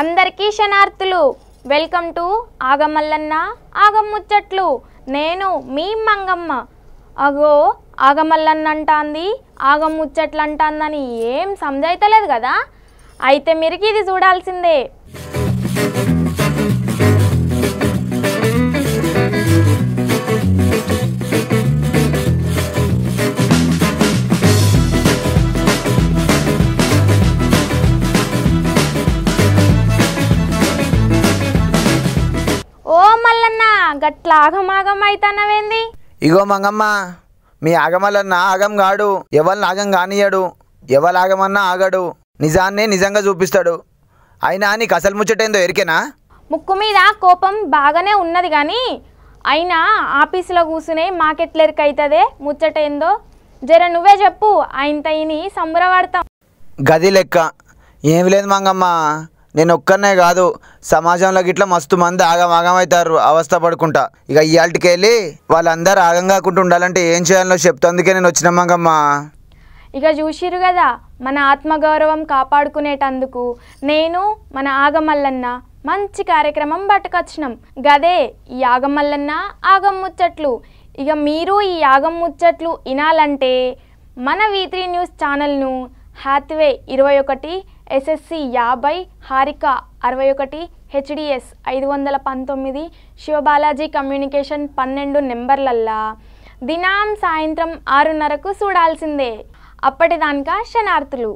అందరికీ శనార్థులు. Welcome to ఆగమల్లన్న ఆగముచ్చట్లు. నేను మీ మంగమ్మ. అగో ఆగమల్లన్న అంటాంది, ఆగముచ్చట్లు అంటాందని ఏం సమజైతలేదు కదా. అయితే మీరు ఇది చూడాల్సిందే. ఓ మల్లన్న, గట్ల ఆగమాగం అయితనవేంది? ఇగో మంగమ్మ, మీ ఆగమల్లన్న ఆగం గాడు, ఎవరిని ఆగం కానియడు, ఎవరు ఆగమన్నా ఆగడు, నిజాన్నే నిజంగా చూపిస్తాడు. అయినా నీకు అసలు ముచ్చటేందో ఎరికేనా? ముక్కు మీద కోపం బాగానే ఉన్నది కానీ అయినా ఆఫీసులో కూర్చునే మాకెట్లెరికైతుందే ముచ్చటేందో. జర నువ్వే చెప్పు, ఆయనతయిని సంబరపడతాం. గది లెక్క ఏమి లేదు మంగమ్మ, నేను ఒక్కనే కాదు, సమాజంలో గిట్లా మస్తు మంది ఆగమవుతారు అవస్థ పడుకుంటా. ఇక ఇవాళకి వెళ్ళి వాళ్ళందరూ ఆగం కాకుండా ఉండాలంటే ఏం చేయాలో చెప్తా. అందుకే నేను వచ్చిన మంగమ్మ. ఇక చూసిరు కదా, మన ఆత్మగౌరవం కాపాడుకునేటందుకు నేను మన ఆగమల్లన్న మంచి కార్యక్రమం పట్టుకొచ్చినాం. గదే ఈ ఆగమల్లన్న ఆగం ముచ్చట్లు. ఇక మీరు ఈ ఆగం ముచ్చట్లు వినాలంటే మన V3 న్యూస్ ఛానల్ను Hathway 21, SSC 50, Harika 61, HDS 519, Sivabalaji communication 12 నెంబర్లల్లా దినాం సాయంత్రం 6:30కు చూడాల్సిందే. అప్పటిదానికా శనార్థులు.